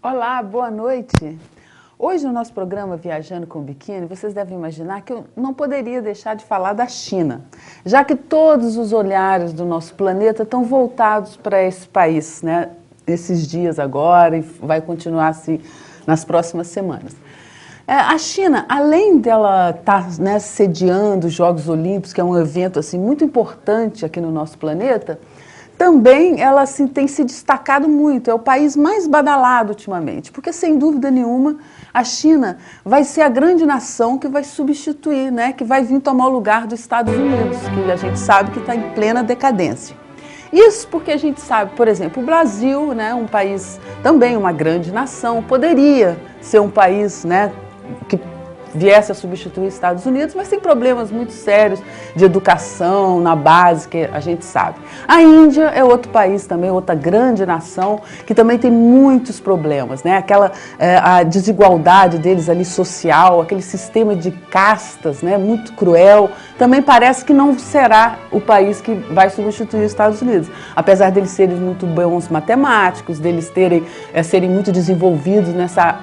Olá, boa noite. Hoje no nosso programa Viajando com Biquíni, vocês devem imaginar que eu não poderia deixar de falar da China, já que todos os olhares do nosso planeta estão voltados para esse país, né? Esses dias agora e vai continuar assim nas próximas semanas. A China, além dela estar sediando os Jogos Olímpicos, que é um evento assim, muito importante aqui no nosso planeta, também ela assim, tem se destacado muito, é o país mais badalado ultimamente, porque sem dúvida nenhuma a China vai ser a grande nação que vai substituir, né, que vai vir tomar o lugar dos Estados Unidos, que a gente sabe que está em plena decadência. Isso porque a gente sabe, por exemplo, o Brasil, né, um país também uma grande nação, poderia ser um país, né, que viesse a substituir os Estados Unidos, mas tem problemas muito sérios de educação na base, que a gente sabe. A Índia é outro país também, outra grande nação, que também tem muitos problemas, né? A desigualdade deles ali social, aquele sistema de castas, né, muito cruel, também parece que não será o país que vai substituir os Estados Unidos, apesar deles serem muito bons matemáticos, deles serem muito desenvolvidos nessa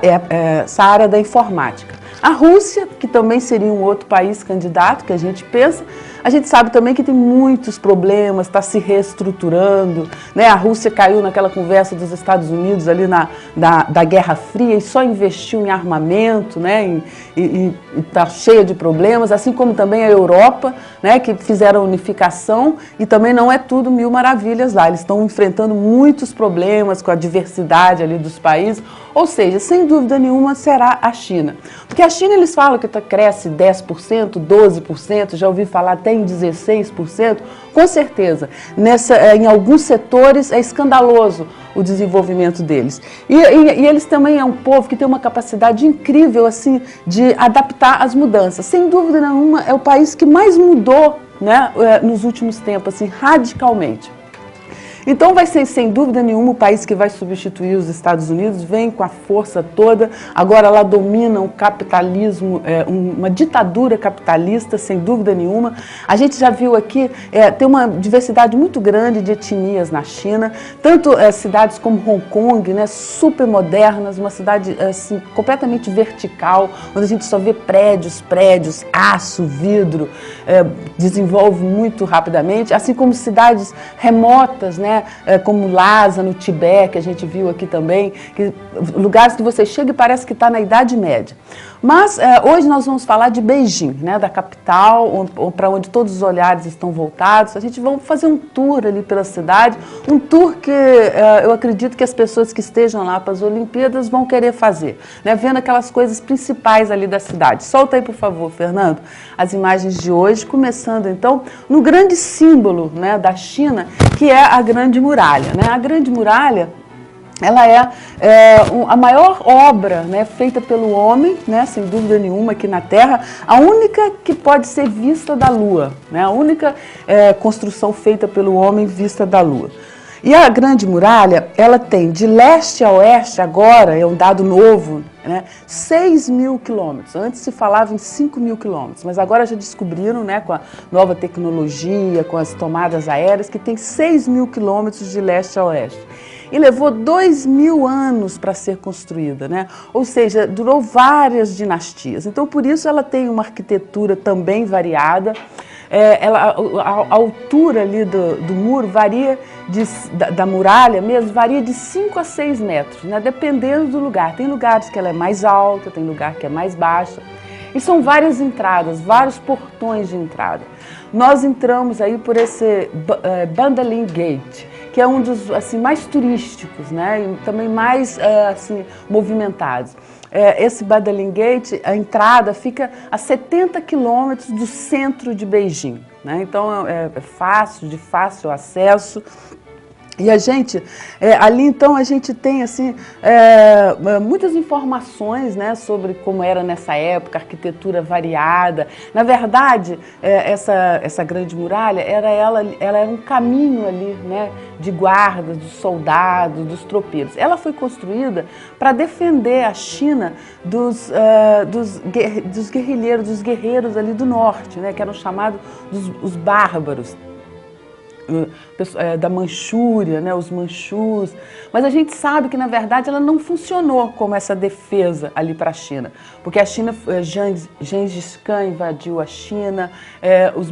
essa área da informática. A Rússia, que também seria um outro país candidato que a gente pensa, a gente sabe também que tem muitos problemas, está se reestruturando, né? A Rússia caiu naquela conversa dos Estados Unidos ali da Guerra Fria e só investiu em armamento, né? E está cheia de problemas, assim como também a Europa, né? Que fizeram a unificação e também não é tudo mil maravilhas lá, eles estão enfrentando muitos problemas com a diversidade ali dos países, ou seja, sem dúvida nenhuma será a China. Porque a China eles falam que cresce 10%, 12%, já ouvi falar até em 16%, com certeza. Em alguns setores é escandaloso o desenvolvimento deles. E eles também é um povo que tem uma capacidade incrível assim, de adaptar as mudanças. Sem dúvida nenhuma, é o país que mais mudou, né, nos últimos tempos, assim, radicalmente. Então vai ser, sem dúvida nenhuma, o país que vai substituir os Estados Unidos, vem com a força toda, agora lá domina um capitalismo, uma ditadura capitalista, sem dúvida nenhuma. A gente já viu aqui, tem uma diversidade muito grande de etnias na China, tanto cidades como Hong Kong, né, super modernas, uma cidade assim, completamente vertical, onde a gente só vê prédios, aço, vidro, desenvolve muito rapidamente, assim como cidades remotas, né, como Lhasa, no Tibete, que a gente viu aqui também, lugares que você chega e parece que está na Idade Média. Mas hoje nós vamos falar de Beijing, né, da capital, para onde todos os olhares estão voltados. A gente vai fazer um tour ali pela cidade, um tour que eu acredito que as pessoas que estejam lá para as Olimpíadas vão querer fazer, né, vendo aquelas coisas principais ali da cidade. Solta aí, por favor, Fernando, as imagens de hoje, começando então no grande símbolo, né, da China, que é a Grande Muralha, né? A Grande Muralha, ela é a maior obra, né, feita pelo homem, né, sem dúvida nenhuma, aqui na Terra, a única que pode ser vista da Lua, né, a única construção feita pelo homem vista da Lua. E a Grande Muralha, ela tem de leste a oeste, agora é um dado novo, né, 6.000 quilômetros. Antes se falava em 5.000 quilômetros, mas agora já descobriram, né, com a nova tecnologia, com as tomadas aéreas, que tem 6.000 quilômetros de leste a oeste. E levou 2.000 anos para ser construída, né? Ou seja, durou várias dinastias. Então, por isso ela tem uma arquitetura também variada. A altura ali do muro varia, da muralha mesmo, varia de 5 a 6 metros, né? Dependendo do lugar. Tem lugares que ela é mais alta, tem lugar que é mais baixa. E são várias entradas, vários portões de entrada. Nós entramos aí por esse Bandaling Gate, que é um dos assim, mais turísticos, né? E também mais assim, movimentados. Esse Bandaling Gate, a entrada fica a 70 quilômetros do centro de Beijing, né? Então é de fácil acesso. E a gente, ali então a gente tem assim, muitas informações, né, sobre como era nessa época, arquitetura variada. Na verdade, essa Grande Muralha, ela era um caminho ali, né, de guardas, dos soldados, dos tropeiros. Ela foi construída para defender a China dos guerrilheiros, dos guerreiros ali do norte, né, que eram chamados os bárbaros. da Manchúria, né, os manchus, mas a gente sabe que, na verdade, ela não funcionou como essa defesa ali para a China, porque a China, Gengis Khan invadiu a China, os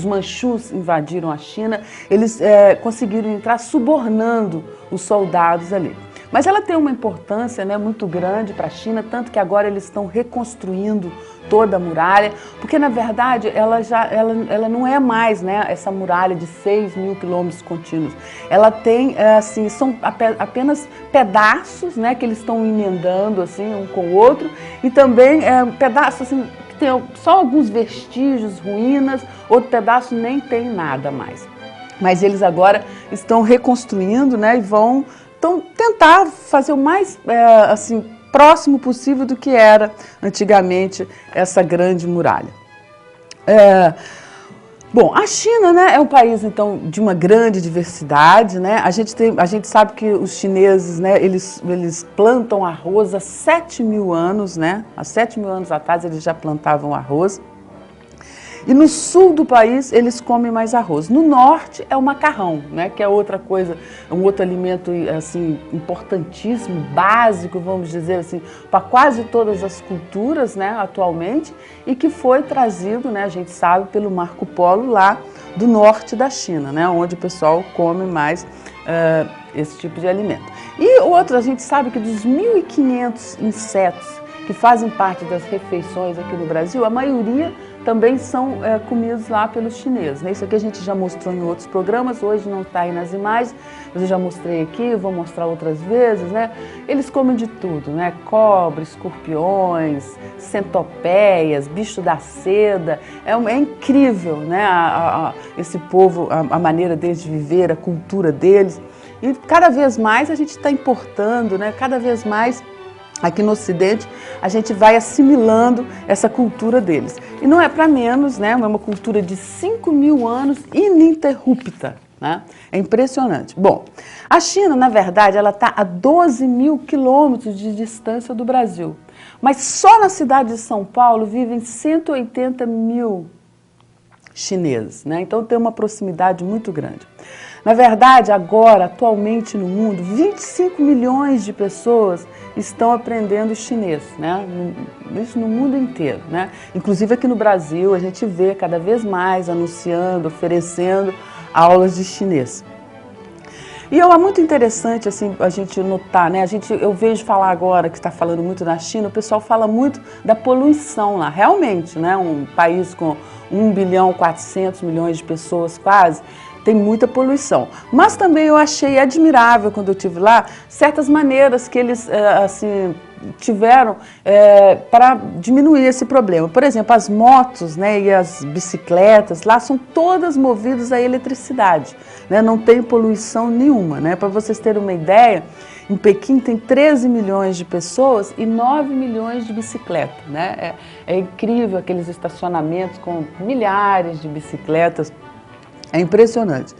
manchus invadiram a China, eles conseguiram entrar subornando os soldados ali. Mas ela tem uma importância, né, muito grande para a China, tanto que agora eles estão reconstruindo toda a muralha, porque na verdade ela não é mais, né, essa muralha de 6.000 quilômetros contínuos. Ela tem, assim, são apenas pedaços, né, que eles estão emendando assim, um com o outro, e também pedaços assim, que tem só alguns vestígios, ruínas, outro pedaço nem tem nada mais. Mas eles agora estão reconstruindo, né, e vão tentar fazer o mais assim, próximo possível do que era antigamente essa grande muralha. Bom, a China, né, é um país então de uma grande diversidade, né? A gente sabe que os chineses, né, eles plantam arroz há 7.000 anos, né? Há 7.000 anos atrás eles já plantavam arroz. E no sul do país eles comem mais arroz. No norte é o macarrão, né, que é outra coisa, um outro alimento assim importantíssimo, básico, vamos dizer assim, para quase todas as culturas, né, atualmente, e que foi trazido, né, a gente sabe, pelo Marco Polo lá do norte da China, né, onde o pessoal come mais esse tipo de alimento. E outro, a gente sabe que dos 1.500 insetos que fazem parte das refeições aqui no Brasil, a maioria também são comidos lá pelos chineses, né? Isso aqui a gente já mostrou em outros programas, hoje não está aí nas imagens, mas eu já mostrei aqui, vou mostrar outras vezes, né? Eles comem de tudo, né? Cobra, escorpiões, centopeias, bicho da seda, é incrível, né? Esse povo, a maneira deles de viver, a cultura deles, e cada vez mais a gente está importando, né? Cada vez mais aqui no Ocidente, a gente vai assimilando essa cultura deles. E não é para menos, né? É uma cultura de 5.000 anos ininterrupta, né? É impressionante. Bom, a China, na verdade, ela está a 12.000 quilômetros de distância do Brasil. Mas só na cidade de São Paulo vivem 180.000 chineses, né? Então tem uma proximidade muito grande. Na verdade, agora, atualmente no mundo, 25 milhões de pessoas estão aprendendo chinês, né? Isso no mundo inteiro, né? Inclusive aqui no Brasil, a gente vê cada vez mais anunciando, oferecendo aulas de chinês. E é muito interessante assim, a gente notar, né? Eu vejo falar agora, que está falando muito da China, o pessoal fala muito da poluição lá. Realmente, né? Um país com 1.400.000.000 de pessoas quase, tem muita poluição. Mas também eu achei admirável, quando eu estive lá, certas maneiras que eles assim, tiveram para diminuir esse problema. Por exemplo, as motos, né, e as bicicletas lá são todas movidas a eletricidade, né, não tem poluição nenhuma, né? Para vocês terem uma ideia, em Pequim tem 13 milhões de pessoas e 9 milhões de bicicletas, né? É incrível aqueles estacionamentos com milhares de bicicletas. É impressionante.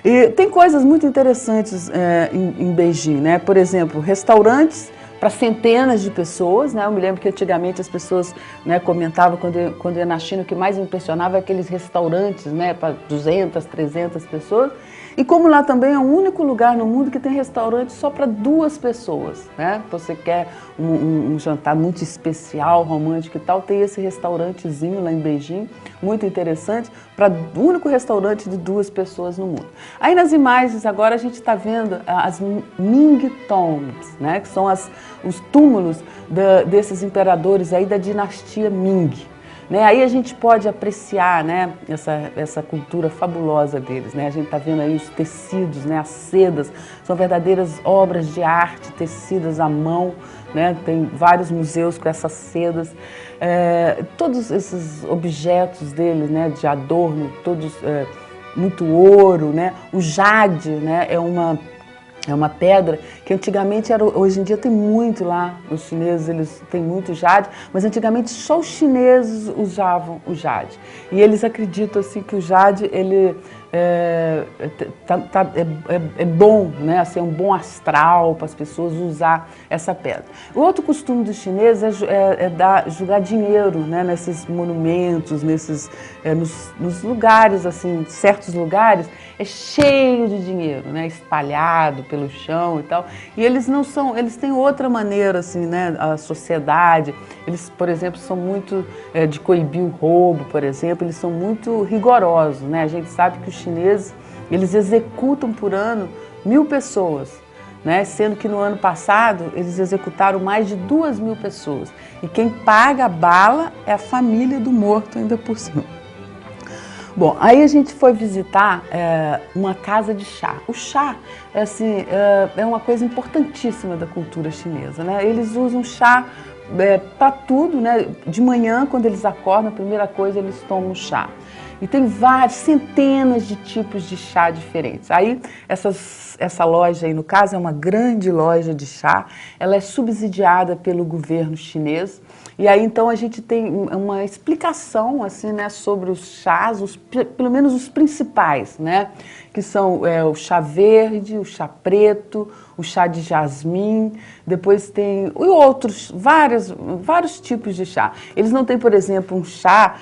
E tem coisas muito interessantes em Beijing, né? Por exemplo, restaurantes para centenas de pessoas, né? Eu me lembro que antigamente as pessoas, né, comentavam quando ia na China, o que mais impressionava é aqueles restaurantes, né, para 200, 300 pessoas. E como lá também é o único lugar no mundo que tem restaurante só para 2 pessoas, né? Você quer um jantar muito especial, romântico e tal, tem esse restaurantezinho lá em Beijing, muito interessante, para o único restaurante de 2 pessoas no mundo. Aí nas imagens agora a gente está vendo as Ming Tombs, né? Que são os túmulos desses imperadores aí da dinastia Ming. Né? Aí a gente pode apreciar, né, essa cultura fabulosa deles, né? A gente está vendo aí os tecidos, né, as sedas, são verdadeiras obras de arte tecidas à mão, né? Tem vários museus com essas sedas, todos esses objetos deles, né, de adorno, todos muito ouro, né? O jade, né, é uma pedra que antigamente hoje em dia tem muito lá, os chineses eles têm muito jade, mas antigamente só os chineses usavam o jade. E eles acreditam assim que o jade ele é bom, né? Assim, é um bom astral para as pessoas usar essa pedra. O outro costume dos chineses jogar dinheiro, né? Nesses monumentos, nos lugares, assim, certos lugares, é cheio de dinheiro, né? Espalhado pelo chão e tal. E eles têm outra maneira, assim, né? A sociedade, eles, por exemplo, são muito de coibir o roubo, por exemplo, eles são muito rigorosos, né? A gente sabe que os chineses, eles executam por ano 1.000 pessoas, né? Sendo que no ano passado eles executaram mais de 2.000 pessoas. E quem paga a bala é a família do morto ainda por cima. Bom, aí a gente foi visitar uma casa de chá. O chá assim, é uma coisa importantíssima da cultura chinesa, né? Eles usam chá para tudo, né? De manhã, quando eles acordam, a primeira coisa eles tomam chá. E tem centenas de tipos de chá diferentes. Aí, essa loja aí, no caso, é uma grande loja de chá. Ela é subsidiada pelo governo chinês. E aí, então, a gente tem uma explicação, assim, né, sobre os chás, pelo menos os principais, né? Que são o chá verde, o chá preto, o chá de jasmim, depois tem vários tipos de chá. Eles não têm, por exemplo, um chá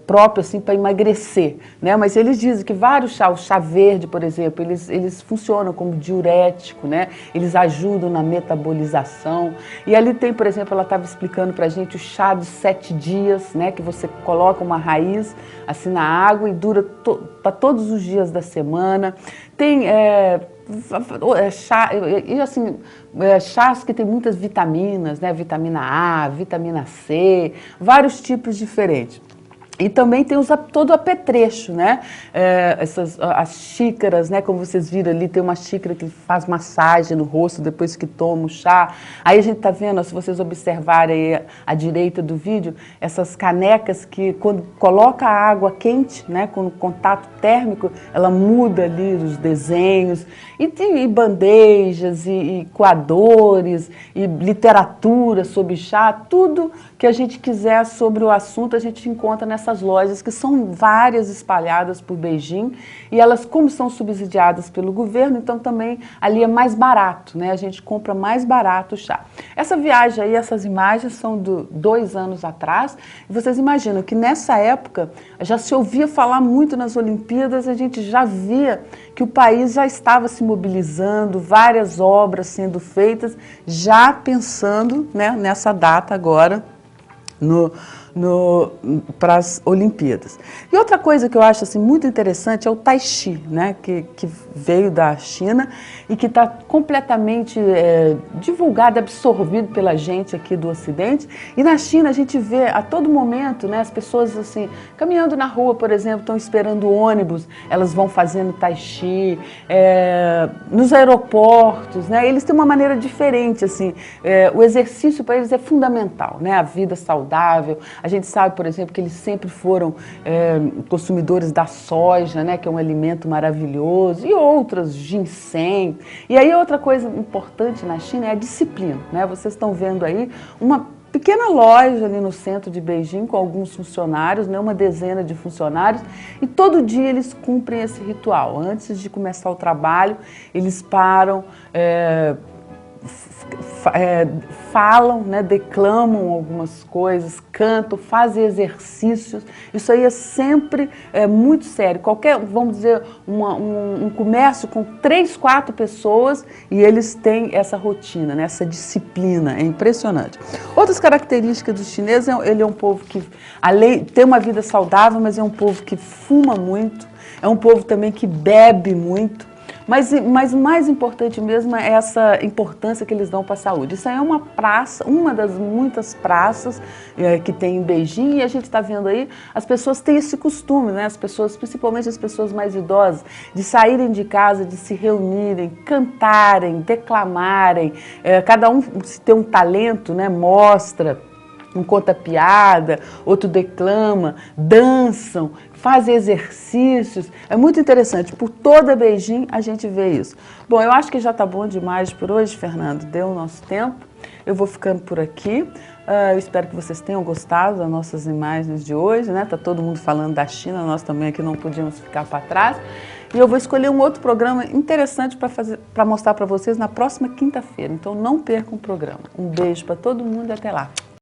próprio assim para emagrecer, né? Mas eles dizem que vários chás, o chá verde, por exemplo, eles funcionam como diurético, né? Eles ajudam na metabolização. E ali tem, por exemplo, ela estava explicando para a gente o chá dos 7 dias, né? Que você coloca uma raiz assim na água e dura para todos os dias da semana. Tem chás que tem muitas vitaminas, né? Vitamina A, vitamina C, vários tipos diferentes. E também tem todo o apetrecho, né? As xícaras, né? Como vocês viram ali, tem uma xícara que faz massagem no rosto depois que toma o chá. Aí a gente tá vendo, se vocês observarem aí à direita do vídeo, essas canecas que quando coloca a água quente, né? Com o contato térmico, ela muda ali os desenhos. E tem bandejas, e coadores, e literatura sobre chá, tudo que a gente quiser sobre o assunto a gente encontra nessas lojas, que são várias espalhadas por Beijing, e elas, como são subsidiadas pelo governo, então também ali é mais barato, né? A gente compra mais barato o chá. Essa viagem aí, essas imagens são de 2 anos atrás, e vocês imaginam que nessa época já se ouvia falar muito nas Olimpíadas, a gente já via que o país já estava se mobilizando, várias obras sendo feitas, já pensando, né, nessa data agora, para as Olimpíadas. E outra coisa que eu acho assim, muito interessante é o Tai Chi, né, que veio da China e que está completamente divulgado, absorvido pela gente aqui do Ocidente. E na China a gente vê a todo momento, né, as pessoas assim, caminhando na rua, por exemplo, estão esperando o ônibus, elas vão fazendo Tai Chi, nos aeroportos, né, eles têm uma maneira diferente, assim, o exercício para eles é fundamental, né, a vida saudável. A gente sabe, por exemplo, que eles sempre foram consumidores da soja, né, que é um alimento maravilhoso, e outras, ginseng. E aí outra coisa importante na China é a disciplina, né? Vocês estão vendo aí uma pequena loja ali no centro de Beijing com alguns funcionários, né, uma dezena de funcionários, e todo dia eles cumprem esse ritual. Antes de começar o trabalho, eles param, falam, né, declamam algumas coisas, cantam, fazem exercícios. Isso aí é sempre muito sério. Vamos dizer, um comércio com 3, 4 pessoas e eles têm essa rotina, né, essa disciplina, é impressionante. Outras características dos chineses, ele é um povo que, além de ter uma vida saudável, mas é um povo que fuma muito, é um povo também que bebe muito. Mas o mais importante mesmo é essa importância que eles dão para a saúde. Isso aí é uma praça, uma das muitas praças que tem em Beijing, e a gente está vendo aí, as pessoas têm esse costume, né? As pessoas, principalmente as pessoas mais idosas, de saírem de casa, de se reunirem, cantarem, declamarem, cada um se tem um talento, né? Mostra. Um conta piada, outro declama, dançam, fazem exercícios. É muito interessante. Por toda Beijing a gente vê isso. Bom, eu acho que já está bom demais por hoje, Fernando. Deu o nosso tempo. Eu vou ficando por aqui. Eu espero que vocês tenham gostado das nossas imagens de hoje, né? Tá todo mundo falando da China, nós também aqui não podíamos ficar para trás. E eu vou escolher um outro programa interessante para mostrar para vocês na próxima quinta-feira. Então não percam o programa. Um beijo para todo mundo e até lá.